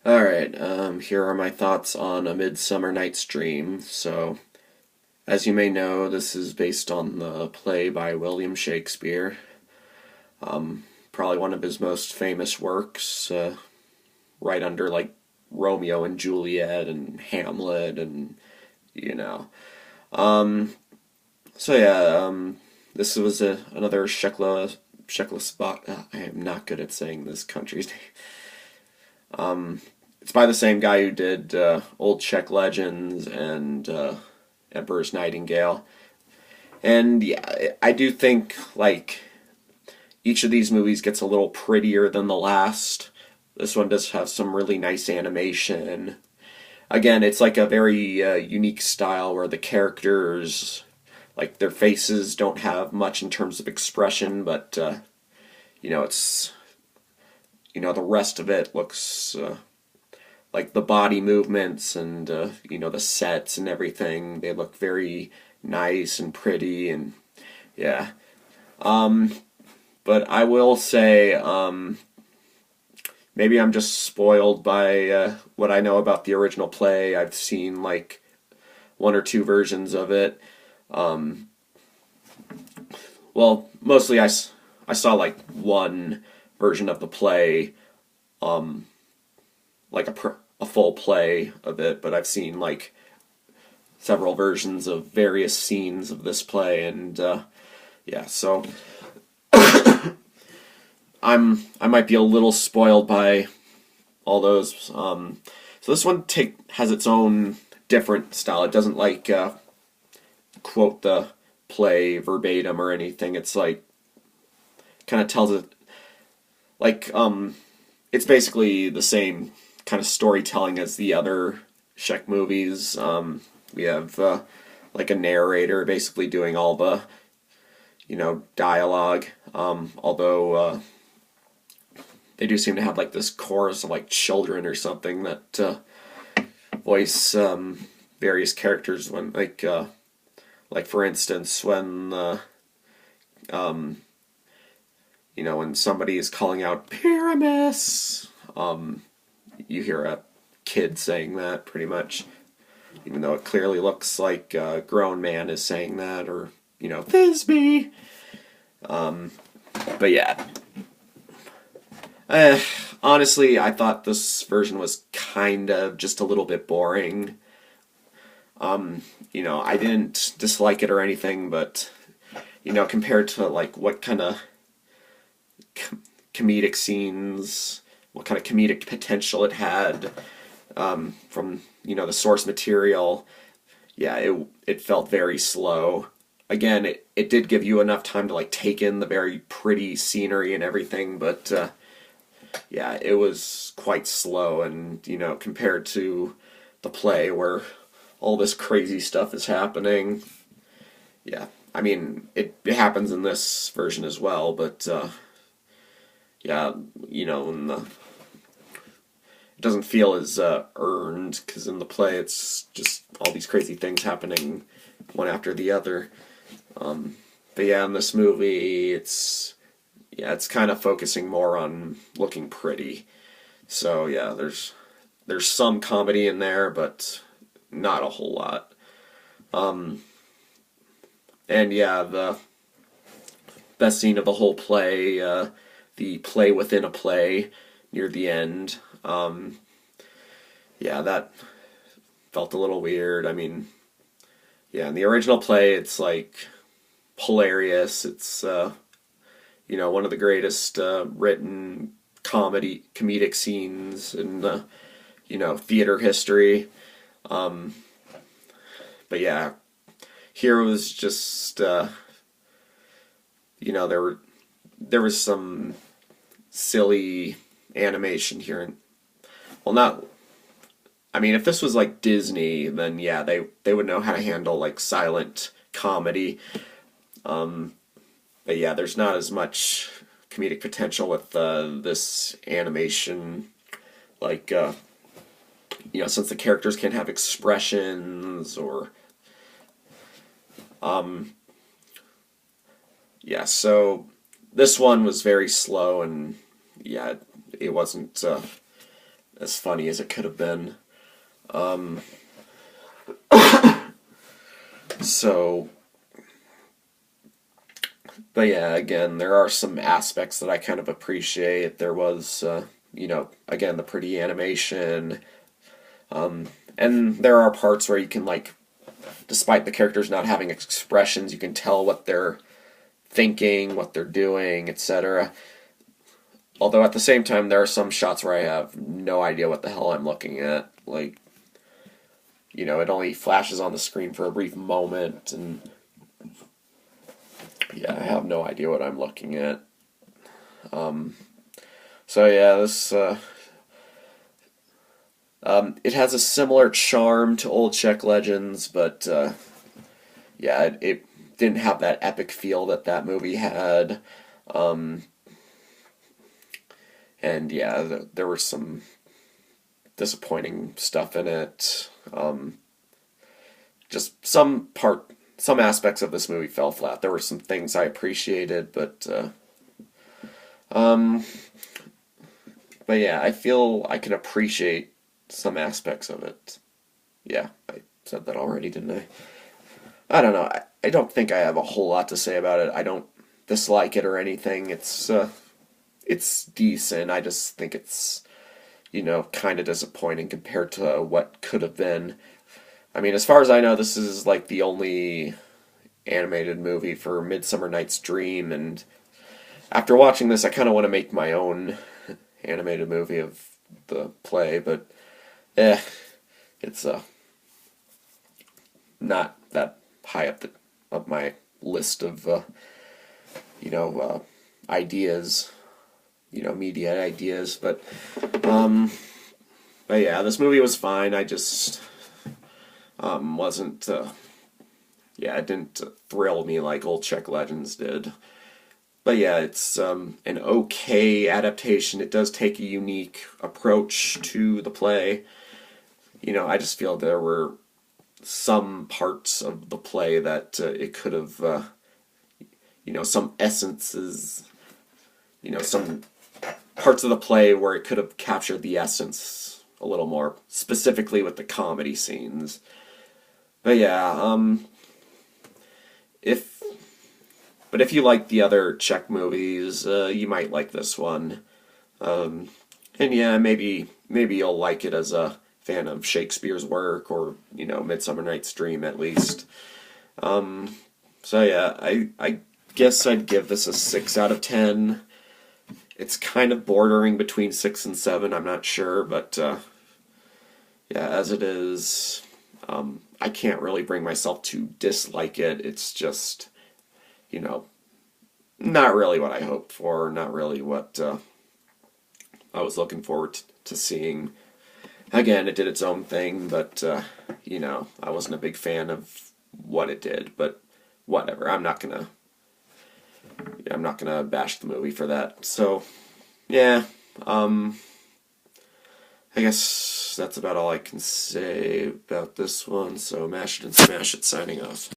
Alright, here are my thoughts on A Midsummer Night's Dream. So, as you may know, this is based on the play by William Shakespeare. Probably one of his most famous works, right under like Romeo and Juliet and Hamlet and, you know. Um, so yeah, this was another Czechoslovak. I am not good at saying this country's name. It's by the same guy who did old Czech Legends and Emperor's Nightingale. And yeah, I do think like each of these movies gets a little prettier than the last. This one does have some really nice animation. Again, it's like a very unique style where the characters, like their faces, don't have much in terms of expression, but it's the rest of it looks like the body movements and the sets and everything. They look very nice and pretty, and yeah. But I will say, maybe I'm just spoiled by what I know about the original play. I've seen like one or two versions of it. Um, well, mostly I saw like one version of the play, um, like a full play of it, but I've seen like several versions of various scenes of this play, and yeah, so I might be a little spoiled by all those. So this one has its own different style. It doesn't like quote the play verbatim or anything. It's like kind of tells it like it's basically the same kind of storytelling as the other Czech movies. We have like a narrator basically doing all the dialogue. Although they do seem to have like this chorus of like children or something that voice various characters when like for instance when um, when somebody is calling out Pyramus, you hear a kid saying that pretty much, even though it clearly looks like a grown man is saying that, or Thisbe. But yeah, honestly, I thought this version was kind of just a little bit boring. I didn't dislike it or anything, but compared to like what kind of comedic scenes, what kind of comedic potential it had from the source material. Yeah, it felt very slow. Again, it did give you enough time to like take in the very pretty scenery and everything, but yeah, it was quite slow, and compared to the play where all this crazy stuff is happening. Yeah, I mean it happens in this version as well, but yeah, in the it doesn't feel as earned, because in the play it's just all these crazy things happening one after the other. But yeah, in this movie it's kind of focusing more on looking pretty. So yeah, there's some comedy in there, but not a whole lot. And yeah, the best scene of the whole play, the play within a play near the end. Yeah, that felt a little weird. I mean, yeah, in the original play, it's like hilarious. It's one of the greatest written comedic scenes in theater history. Um, but yeah, here was just there was some silly animation here, and well, not. I mean, if this was like Disney, then yeah, they would know how to handle like silent comedy. But yeah, there's not as much comedic potential with this animation. Like, since the characters can't have expressions or, yeah. So this one was very slow, and yeah, it wasn't as funny as it could have been. So, but yeah, again, there are some aspects that I kind of appreciate. There was, again, the pretty animation, and there are parts where you can, like, despite the characters not having expressions, you can tell what they're thinking, what they're doing, etc. Although at the same time, there are some shots where I have no idea what the hell I'm looking at. Like, it only flashes on the screen for a brief moment, and yeah, I have no idea what I'm looking at. So yeah, this it has a similar charm to old Czech Legends, but yeah, it didn't have that epic feel that movie had. And yeah, there were some disappointing stuff in it. Just some aspects of this movie fell flat. There were some things I appreciated, um, but yeah, I feel I can appreciate some aspects of it. Yeah, I said that already, didn't I? I don't know. I don't think I have a whole lot to say about it. I don't dislike it or anything. It's decent. I just think it's, kind of disappointing compared to what could have been. I mean, as far as I know, this is like the only animated movie for Midsummer Night's Dream, and after watching this, I kind of want to make my own animated movie of the play, but it's not that high up my list of ideas, media ideas, but yeah, this movie was fine. I just wasn't it didn't thrill me like old Czech Legends did. But yeah, it's an okay adaptation. It does take a unique approach to the play. I just feel there were some parts of the play that it could have, some essences, some parts of the play where it could have captured the essence a little more, specifically with the comedy scenes. But yeah, if you like the other Czech movies, you might like this one. And yeah, maybe you'll like it as a fan of Shakespeare's work, or Midsummer Night's Dream at least. So yeah, I guess I'd give this a 6 out of 10. It's kind of bordering between 6 and 7. I'm not sure, but yeah, as it is, I can't really bring myself to dislike it. It's just, not really what I hoped for, not really what I was looking forward to seeing. Again, it did its own thing, but, I wasn't a big fan of what it did, but whatever. I'm not gonna bash the movie for that. So, yeah, I guess that's about all I can say about this one. So, Mash it and Smash it, signing off.